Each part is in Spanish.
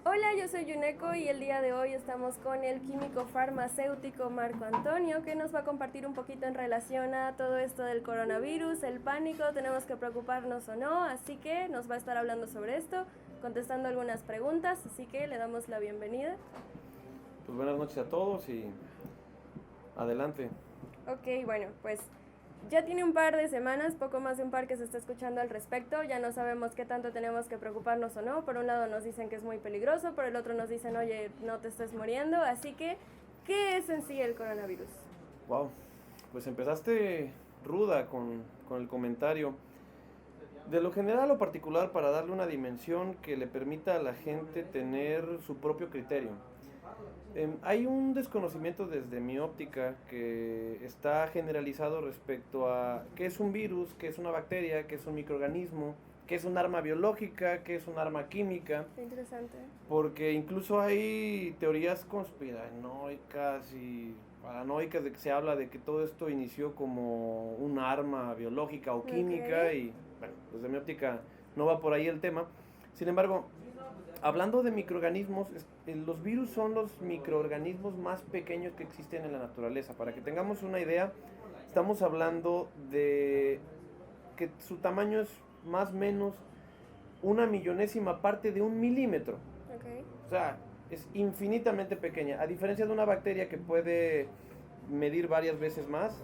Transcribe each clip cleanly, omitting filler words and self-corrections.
Hola, yo soy Yuneko y el día de hoy estamos con el químico farmacéutico Marco Antonio, que nos va a compartir un poquito en relación a todo esto del coronavirus, el pánico, tenemos que preocuparnos o no, así que nos va a estar hablando sobre esto, contestando algunas preguntas, así que le damos la bienvenida. Pues buenas noches a todos y adelante. Ok, bueno, pues ya tiene un par de semanas, poco más de un par que se está escuchando al respecto, ya no sabemos qué tanto tenemos que preocuparnos o no, por un lado nos dicen que es muy peligroso, por el otro nos dicen, oye, no te estés muriendo, así que, ¿qué es en sí el coronavirus? Wow, pues empezaste ruda con el comentario. De lo general a lo particular, para darle una dimensión que le permita a la gente tener su propio criterio. Hay un desconocimiento desde mi óptica que está generalizado respecto a qué es un virus, qué es una bacteria, qué es un microorganismo, qué es un arma biológica, qué es un arma química. Qué interesante. Porque incluso hay teorías conspiranoicas y paranoicas de que se habla de que todo esto inició como un arma biológica o química Ok. y bueno, desde mi óptica no va por ahí el tema. Sin embargo, hablando de microorganismos, los virus son los microorganismos más pequeños que existen en la naturaleza. Para que tengamos una idea, estamos hablando de que su tamaño es más o menos una millonésima parte de un milímetro. Ok. O sea, es infinitamente pequeña. A diferencia de una bacteria que puede medir varias veces más,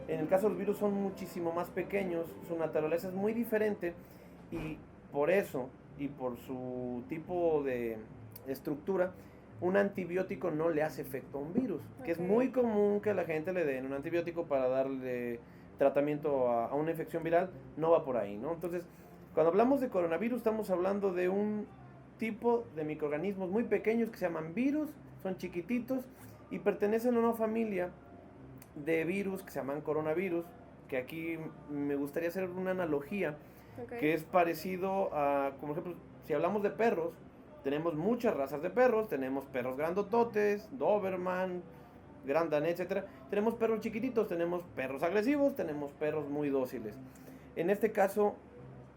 en el caso de los virus son muchísimo más pequeños, su naturaleza es muy diferente y por eso y por su tipo de estructura, un antibiótico no le hace efecto a un virus, que es muy Ok. común que a la gente le den un antibiótico para darle tratamiento a una infección viral, no va por ahí, ¿no? Entonces, cuando hablamos de coronavirus estamos hablando de un tipo de microorganismos muy pequeños que se llaman virus, son chiquititos y pertenecen a una familia de virus que se llaman coronavirus, que aquí me gustaría hacer una analogía Ok. que es parecido a, como ejemplo, si hablamos de perros, tenemos muchas razas de perros, tenemos perros grandototes, Doberman, Grand Danés, etcétera. Tenemos perros chiquititos, tenemos perros agresivos, tenemos perros muy dóciles. En este caso,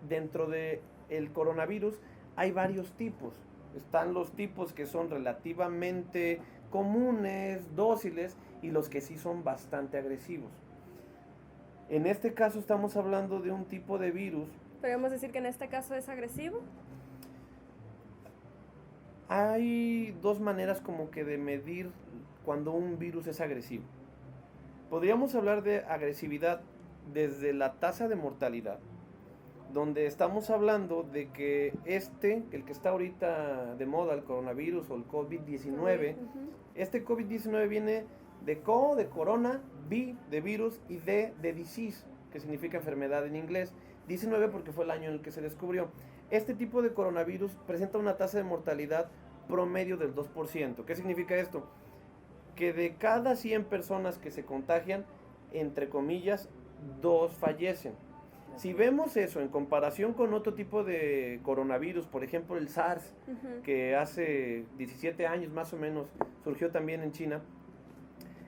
dentro de el coronavirus hay varios tipos. Están los tipos que son relativamente comunes, dóciles y los que sí son bastante agresivos. En este caso estamos hablando de un tipo de virus. ¿Podríamos decir que en este caso es agresivo? Hay dos maneras como que de medir cuando un virus es agresivo. Podríamos hablar de agresividad desde la tasa de mortalidad, donde estamos hablando de que el que está ahorita de moda, el coronavirus o el COVID. COVID-19, Ujú. este COVID-19 viene de co, de corona, vi, de virus y de disease, que significa enfermedad en inglés. 19 porque fue el año en el que se descubrió. Este tipo de coronavirus presenta una tasa de mortalidad promedio del 2%. ¿Qué significa esto? Que de cada 100 personas que se contagian, entre comillas, 2 fallecen. Si Ok. vemos eso en comparación con otro tipo de coronavirus, por ejemplo el SARS, Ujú. que hace 17 años más o menos surgió también en China,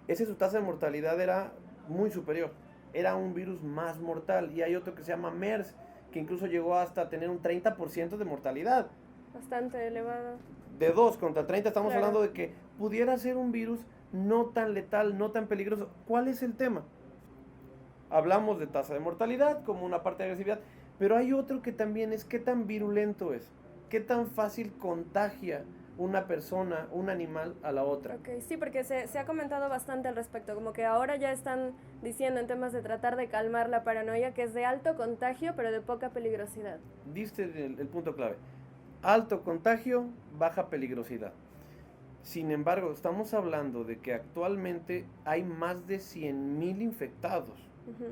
ese su tasa de mortalidad era muy superior, era un virus más mortal. Y hay otro que se llama MERS, que incluso llegó hasta tener un 30% de mortalidad. Bastante elevado. De 2 contra 30 estamos Claro. hablando de que pudiera ser un virus no tan letal, no tan peligroso. ¿Cuál es el tema? Hablamos de tasa de mortalidad como una parte de agresividad, pero hay otro que también es qué tan virulento es, qué tan fácil contagia una persona, un animal a la otra. Ok, sí, porque se ha comentado bastante al respecto, como que ahora ya están diciendo en temas de tratar de calmar la paranoia que es de alto contagio pero de poca peligrosidad. Diste el punto clave. Alto contagio, baja peligrosidad. Sin embargo, estamos hablando de que actualmente hay más de 100.000 infectados. Ujú.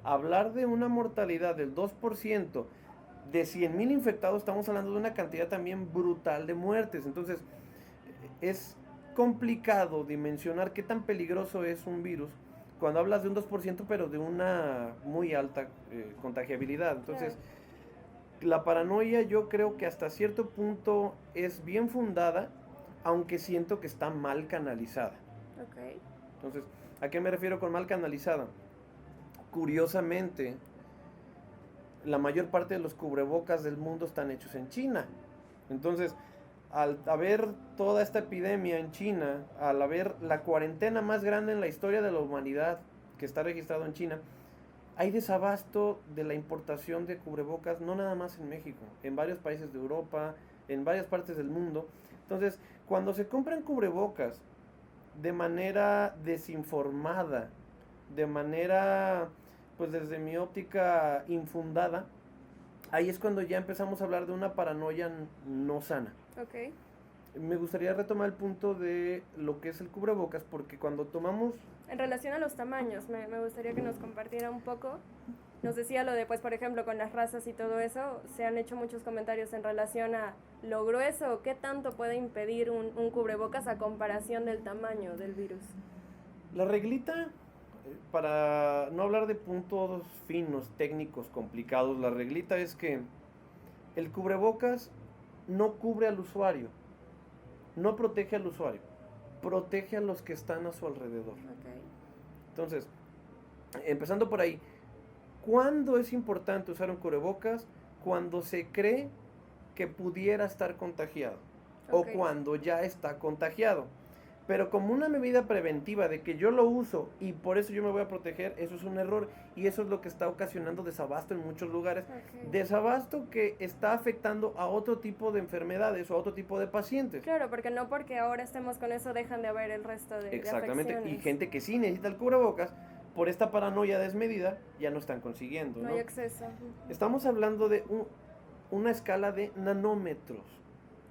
Hablar de una mortalidad del 2% de 100.000 infectados, estamos hablando de una cantidad también brutal de muertes. Entonces, es complicado dimensionar qué tan peligroso es un virus cuando hablas de un 2% pero de una muy alta contagiabilidad. Claro. Entonces, la paranoia yo creo que hasta cierto punto es bien fundada, aunque siento que está mal canalizada. Ok. Entonces, ¿a qué me refiero con mal canalizada? Curiosamente, la mayor parte de los cubrebocas del mundo están hechos en China. Entonces, al haber toda esta epidemia en China, al haber la cuarentena más grande en la historia de la humanidad que está registrado en China, hay desabasto de la importación de cubrebocas, no nada más en México, en varios países de Europa, en varias partes del mundo. Entonces, cuando se compran cubrebocas de manera desinformada, de manera, pues desde mi óptica, infundada, ahí es cuando ya empezamos a hablar de una paranoia no sana. Ok. Me gustaría retomar el punto de lo que es el cubrebocas, porque cuando tomamos... En relación a los tamaños, me gustaría que nos compartiera un poco. Nos decía lo de, pues, por ejemplo, con las razas y todo eso, se han hecho muchos comentarios en relación a lo grueso, qué tanto puede impedir un cubrebocas a comparación del tamaño del virus. La reglita, para no hablar de puntos finos, técnicos, complicados, la reglita es que el cubrebocas no cubre al usuario, no protege al usuario, protege a los que están a su alrededor. Okay. Entonces, empezando por ahí, ¿cuándo es importante usar un cubrebocas? Cuando se cree que pudiera estar contagiado, Okay. o cuando ya está contagiado. Pero como una medida preventiva de que yo lo uso y por eso yo me voy a proteger, eso es un error y eso es lo que está ocasionando desabasto en muchos lugares. Okay. Desabasto que está afectando a otro tipo de enfermedades o a otro tipo de pacientes. Claro, porque no porque ahora estemos con eso dejan de haber el resto de Exactamente, afecciones. y gente que sí necesita el cubrebocas, por esta paranoia desmedida, ya no están consiguiendo, No ¿no? hay acceso. Estamos hablando de una escala de nanómetros.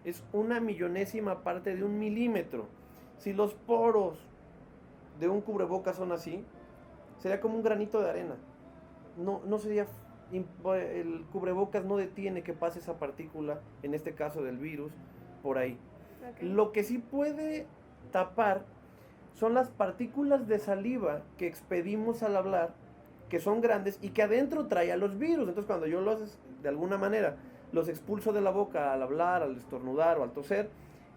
Es una millonésima parte de un milímetro. Si los poros de un cubrebocas son así, sería como un granito de arena. No sería... El cubrebocas no detiene que pase esa partícula, en este caso del virus, por ahí. Okay. Lo que sí puede tapar son las partículas de saliva que expedimos al hablar, que son grandes y que adentro trae a los virus. Entonces cuando yo los, de alguna manera, los expulso de la boca al hablar, al estornudar o al toser,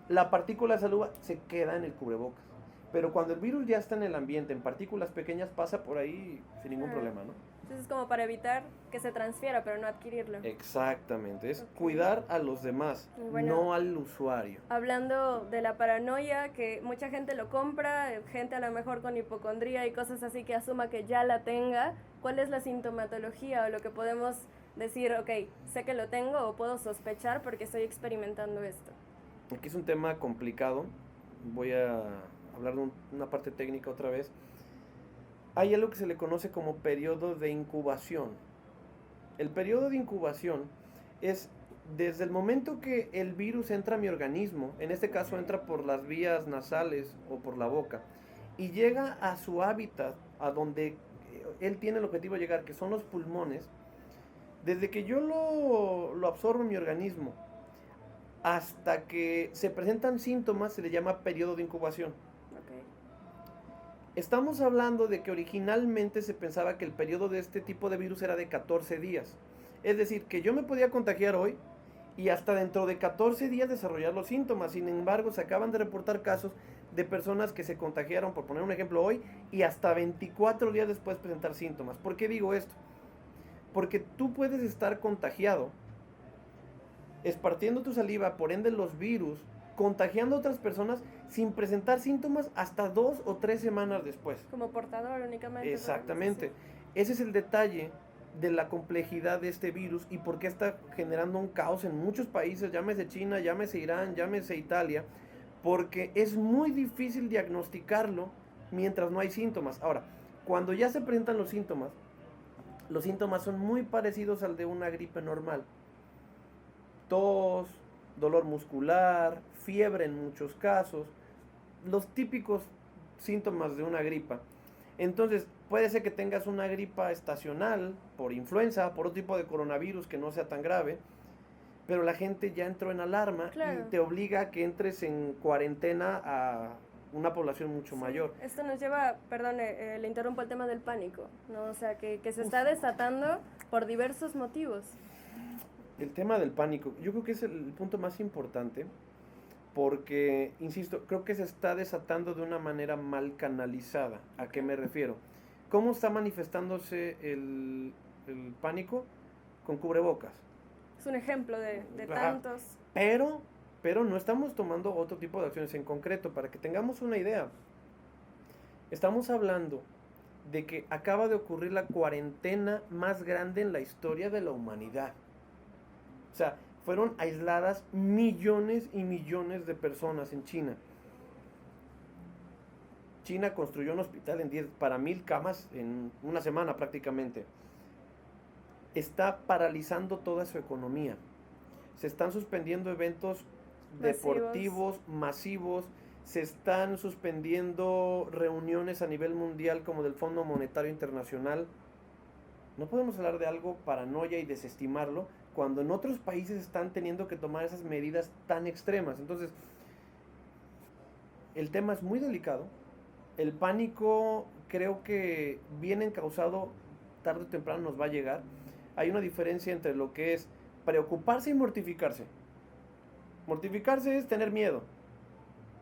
la partícula de saliva se queda en el cubrebocas. Pero cuando el virus ya está en el ambiente, en partículas pequeñas, pasa por ahí sin ningún problema, ¿no? Entonces es como para evitar que se transfiera, pero no adquirirlo. Exactamente, es Okay. Cuidar a los demás, bueno, no al usuario. Hablando de la paranoia, que mucha gente lo compra, gente a lo mejor con hipocondría y cosas así que asuma que ya la tenga, ¿cuál es la sintomatología o lo que podemos decir, ok, sé que lo tengo o puedo sospechar porque estoy experimentando esto? Aquí es un tema complicado, voy a hablar de una parte técnica otra vez. Hay algo que se le conoce como periodo de incubación. El periodo de incubación es desde el momento que el virus entra a mi organismo, en este caso entra por las vías nasales o por la boca, y llega a su hábitat, a donde él tiene el objetivo de llegar, que son los pulmones. Desde que yo lo absorbo en mi organismo hasta que se presentan síntomas, se le llama periodo de incubación. Okay. Estamos hablando de que originalmente se pensaba que el periodo de este tipo de virus era de 14 días. Es decir, que yo me podía contagiar hoy y hasta dentro de 14 días desarrollar los síntomas. Sin embargo, se acaban de reportar casos de personas que se contagiaron, por poner un ejemplo hoy, y hasta 24 días después presentar síntomas. ¿Por qué digo esto? Porque tú puedes estar contagiado, esparciendo tu saliva, por ende los virus, contagiando a otras personas sin presentar síntomas hasta 2 o 3 semanas después. Como portador únicamente. Exactamente. Ese es el detalle de la complejidad de este virus y por qué está generando un caos en muchos países, llámese China, llámese Irán, llámese Italia, porque es muy difícil diagnosticarlo mientras no hay síntomas. Ahora, cuando ya se presentan los síntomas son muy parecidos al de una gripe normal. Tos, dolor muscular, fiebre en muchos casos, los típicos síntomas de una gripa. Entonces, puede ser que tengas una gripa estacional, por influenza, por otro tipo de coronavirus que no sea tan grave, pero la gente ya entró en alarma. Claro. Y te obliga a que entres en cuarentena a una población mucho mayor. Esto nos lleva, perdón, le interrumpo el tema del pánico, ¿no? O sea, que se está desatando por diversos motivos. El tema del pánico, yo creo que es el punto más importante, porque, insisto, creo que se está desatando de una manera mal canalizada. ¿A qué me refiero? ¿Cómo está manifestándose el pánico? Con cubrebocas. Es un ejemplo de tantos. Pero pero no estamos tomando otro tipo de acciones en concreto. Para que tengamos una idea, estamos hablando de que acaba de ocurrir la cuarentena más grande en la historia de la humanidad. O sea, fueron aisladas millones y millones de personas en China. China construyó un hospital para 1000 camas en una semana prácticamente. Está paralizando toda su economía. Se están suspendiendo eventos deportivos masivos. Se están suspendiendo reuniones a nivel mundial como del Fondo Monetario Internacional. No podemos hablar de algo paranoia y desestimarlo cuando en otros países están teniendo que tomar esas medidas tan extremas. Entonces, el tema es muy delicado. El pánico creo que bien encausado tarde o temprano nos va a llegar. Hay una diferencia entre lo que es preocuparse y mortificarse. Mortificarse es tener miedo.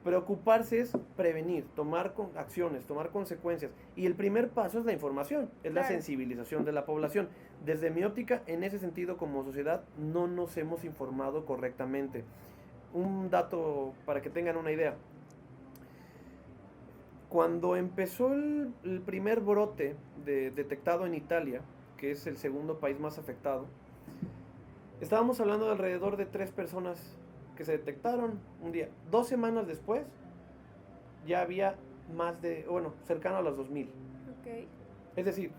Preocuparse es prevenir, tomar acciones, tomar consecuencias. Y el primer paso es la información, es la sensibilización de la población. Desde mi óptica, en ese sentido, como sociedad, no nos hemos informado correctamente. Un dato para que tengan una idea. Cuando empezó el primer brote detectado en Italia, que es el segundo país más afectado, estábamos hablando de alrededor de 3 personas que se detectaron un día. 2 semanas después, ya había cercano a las 2000. Okay. Es decir,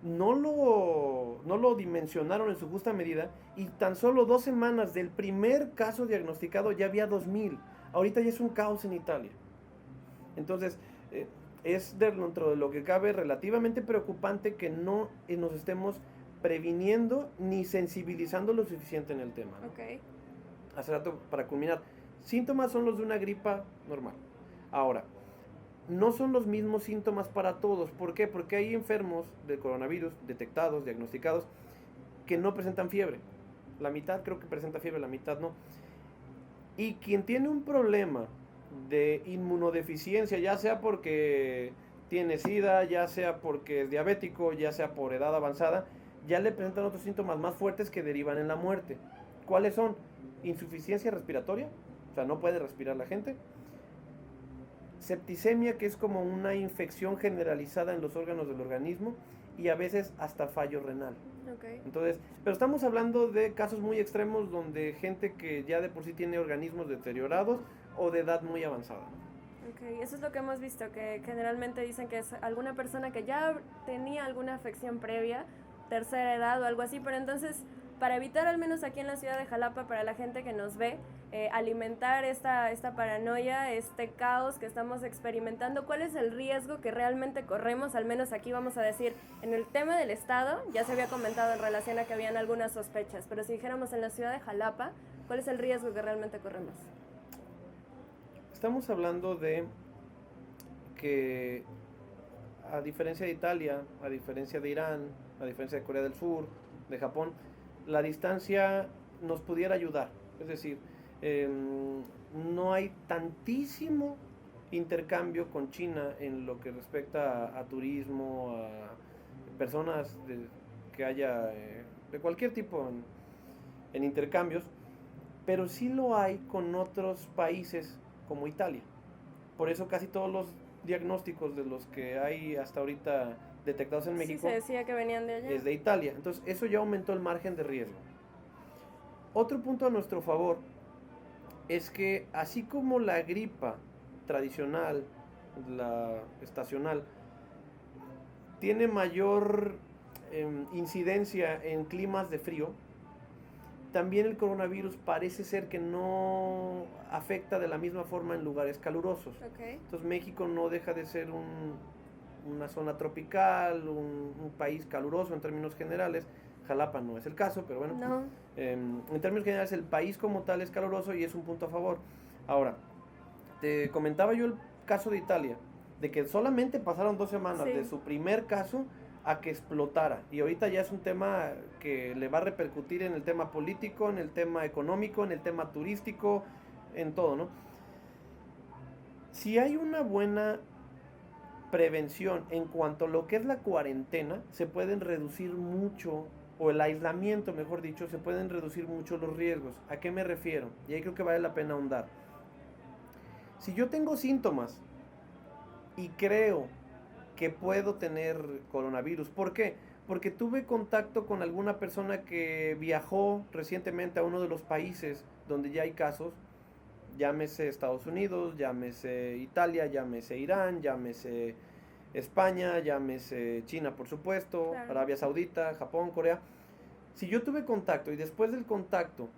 no lo dimensionaron en su justa medida y tan solo 2 semanas del primer caso diagnosticado ya había 2000. Ahorita ya es un caos en Italia. Entonces, es dentro de lo que cabe relativamente preocupante que no nos estemos previniendo ni sensibilizando lo suficiente en el tema, ¿no? Okay. Hace rato, para culminar, síntomas son los de una gripa normal. Ahora, no son los mismos síntomas para todos. ¿Por qué? Porque hay enfermos de coronavirus detectados, diagnosticados, que no presentan fiebre. La mitad creo que presenta fiebre, la mitad no. Y quien tiene un problema de inmunodeficiencia, ya sea porque tiene SIDA, ya sea porque es diabético, ya sea por edad avanzada, ya le presentan otros síntomas más fuertes que derivan en la muerte. ¿Cuáles son? Insuficiencia respiratoria, o sea, no puede respirar la gente. Septicemia, que es como una infección generalizada en los órganos del organismo, y a veces hasta fallo renal. Okay. Entonces, pero estamos hablando de casos muy extremos donde gente que ya de por sí tiene organismos deteriorados o de edad muy avanzada. Ok, eso es lo que hemos visto, que generalmente dicen que es alguna persona que ya tenía alguna afección previa, tercera edad o algo así, pero entonces, para evitar al menos aquí en la ciudad de Jalapa, para la gente que nos ve, alimentar esta paranoia, este caos que estamos experimentando, ¿cuál es el riesgo que realmente corremos? Al menos aquí vamos a decir, en el tema del Estado, ya se había comentado en relación a que habían algunas sospechas, pero si dijéramos en la ciudad de Jalapa, ¿cuál es el riesgo que realmente corremos? Estamos hablando de que, a diferencia de Italia, a diferencia de Irán, a diferencia de Corea del Sur, de Japón, la distancia nos pudiera ayudar. Es decir, no hay tantísimo intercambio con China en lo que respecta a turismo, a personas que haya de cualquier tipo en intercambios, pero sí lo hay con otros países como Italia. Por eso casi todos los diagnósticos de los que hay hasta ahorita detectados en México, sí, se decía que venían de allá, es de Italia. Entonces eso ya aumentó el margen de riesgo. Otro punto a nuestro favor es que así como la gripa tradicional, la estacional, tiene mayor incidencia en climas de frío, también el coronavirus parece ser que no afecta de la misma forma en lugares calurosos. Okay. Entonces México no deja de ser una zona tropical, un país caluroso en términos generales. Jalapa no es el caso, pero bueno. No. En términos generales el país como tal es caluroso y es un punto a favor. Ahora, te comentaba yo el caso de Italia, de que solamente pasaron 2 semanas de su primer caso a que explotara, y ahorita ya es un tema que le va a repercutir en el tema político, en el tema económico, en el tema turístico, en todo, ¿no? Si hay una buena prevención en cuanto a lo que es la cuarentena, se pueden reducir mucho o el aislamiento, mejor dicho, se pueden reducir mucho los riesgos. ¿A qué me refiero? Y ahí creo que vale la pena ahondar. Si yo tengo síntomas y creo que puedo tener coronavirus, ¿por qué? Porque tuve contacto con alguna persona que viajó recientemente a uno de los países donde ya hay casos, llámese Estados Unidos, llámese Italia, llámese Irán, llámese España, llámese China, por supuesto, Claro. Arabia Saudita, Japón, Corea. Si yo tuve contacto y después del contacto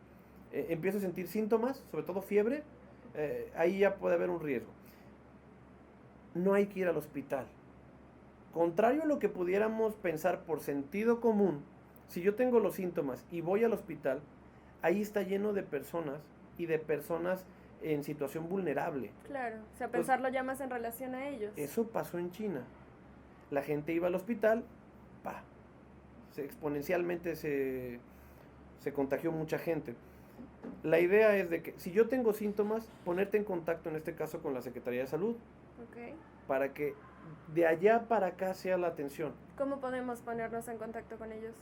empiezo a sentir síntomas, sobre todo fiebre, ahí ya puede haber un riesgo. No hay que ir al hospital. Contrario a lo que pudiéramos pensar por sentido común, si yo tengo los síntomas y voy al hospital, ahí está lleno de personas y de personas en situación vulnerable. Claro, o sea, pensarlo ya más en relación a ellos. Eso pasó en China. La gente iba al hospital, exponencialmente se contagió mucha gente. La idea es de que si yo tengo síntomas, ponerte en contacto en este caso con la Secretaría de Salud, Okay. para que de allá para acá sea la atención. ¿Cómo podemos ponernos en contacto con ellos?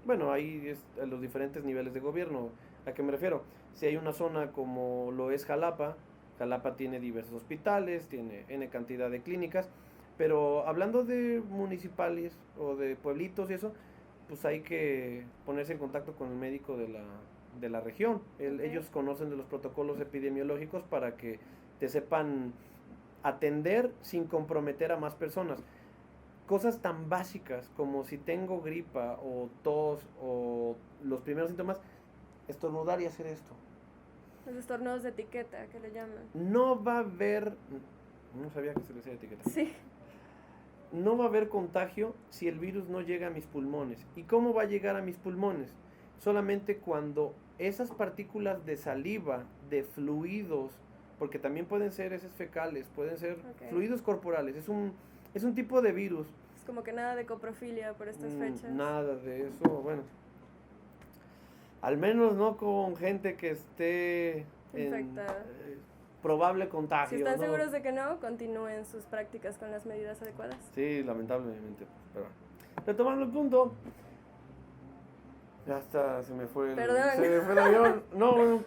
Bueno, ahí es a los diferentes niveles de gobierno. ¿A qué me refiero? Si hay una zona como lo es Jalapa, Jalapa tiene diversos hospitales, tiene N cantidad de clínicas, pero hablando de municipales o de pueblitos y eso, pues hay que ponerse en contacto con el médico de la región. Ellos conocen de los protocolos epidemiológicos para que te sepan atender sin comprometer a más personas. Cosas tan básicas como si tengo gripa o tos o los primeros síntomas, estornudar y hacer esto. Los estornudos de etiqueta, que le llaman. No va a haber, no sabía que se le decía etiqueta. Sí. No va a haber contagio si el virus no llega a mis pulmones. ¿Y cómo va a llegar a mis pulmones? Solamente cuando esas partículas de saliva, de fluidos, porque también pueden ser heces fecales, pueden ser fluidos corporales, es un tipo de virus. Es como que nada de coprofilia por estas fechas. Nada de eso, bueno. Al menos no con gente que esté infectada. Probable contagio. Si están seguros de que no, continúen sus prácticas con las medidas adecuadas. Sí, lamentablemente. Pero retomando el punto. Ya está, se me fue el avión. No, bueno.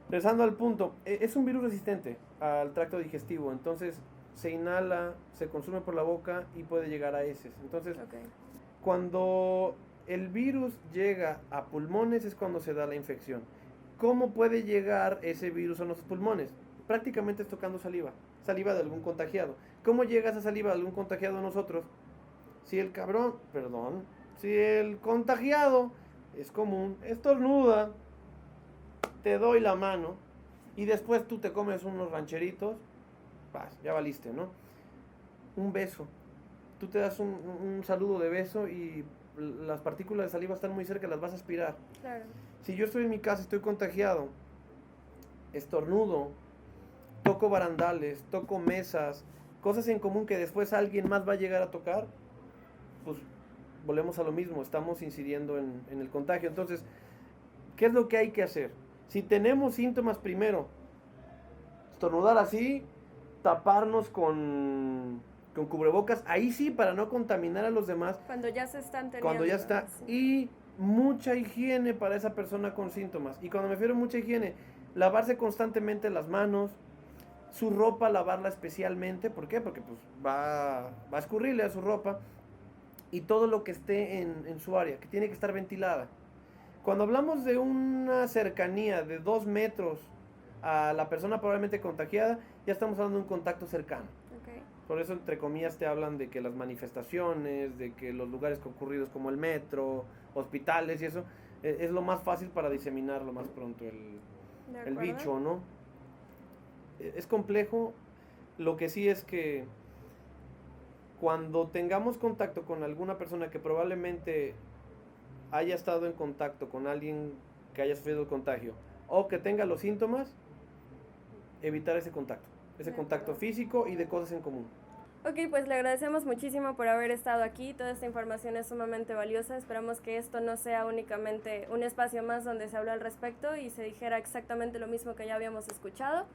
Regresando al punto, es un virus resistente al tracto digestivo, entonces se inhala, se consume por la boca y puede llegar a heces. Entonces, cuando el virus llega a pulmones es cuando se da la infección. ¿Cómo puede llegar ese virus a nuestros pulmones? Prácticamente es tocando saliva de algún contagiado. ¿Cómo llega esa saliva de algún contagiado a nosotros? Si el contagiado es común, estornuda, te doy la mano y después tú te comes unos rancheritos, ya valiste, ¿no? Un beso. Tú te das un saludo de beso y las partículas de saliva están muy cerca, las vas a aspirar. Claro. Si yo estoy en mi casa, estoy contagiado, estornudo, toco barandales, toco mesas, cosas en común que después alguien más va a llegar a tocar, pues volvemos a lo mismo, estamos incidiendo en el contagio. Entonces, ¿qué es lo que hay que hacer? Si tenemos síntomas, primero, estornudar así, taparnos con cubrebocas, ahí sí, para no contaminar a los demás. Cuando ya se están teniendo. Cuando ya está. Sí. Y mucha higiene para esa persona con síntomas. Y cuando me refiero a mucha higiene, lavarse constantemente las manos, su ropa lavarla especialmente. ¿Por qué? Porque pues va a escurrirle a su ropa. Y todo lo que esté en su área, que tiene que estar ventilada. Cuando hablamos de una cercanía de 2 metros a la persona probablemente contagiada, ya estamos hablando de un contacto cercano. Okay. Por eso, entre comillas, te hablan de que las manifestaciones, de que los lugares concurridos como el metro, hospitales y eso, es lo más fácil para diseminar lo más pronto el bicho, ¿no? Es complejo. Lo que sí es que cuando tengamos contacto con alguna persona que probablemente haya estado en contacto con alguien que haya sufrido el contagio o que tenga los síntomas, evitar ese contacto físico y de cosas en común. Ok, pues le agradecemos muchísimo por haber estado aquí. Toda esta información es sumamente valiosa. Esperamos que esto no sea únicamente un espacio más donde se habló al respecto y se dijera exactamente lo mismo que ya habíamos escuchado.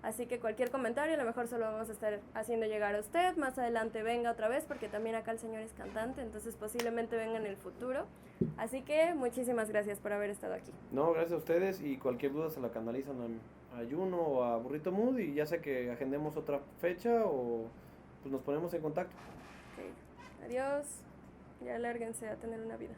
Así que cualquier comentario a lo mejor solo vamos a estar haciendo llegar a usted. Más adelante venga otra vez porque también acá el señor es cantante, entonces posiblemente venga en el futuro. Así que muchísimas gracias por haber estado aquí. No, gracias a ustedes y cualquier duda se la canalizan a Juno o a Burrito Mood y ya sea que agendemos otra fecha o pues nos ponemos en contacto. Ok, adiós. Ya lárguense a tener una vida.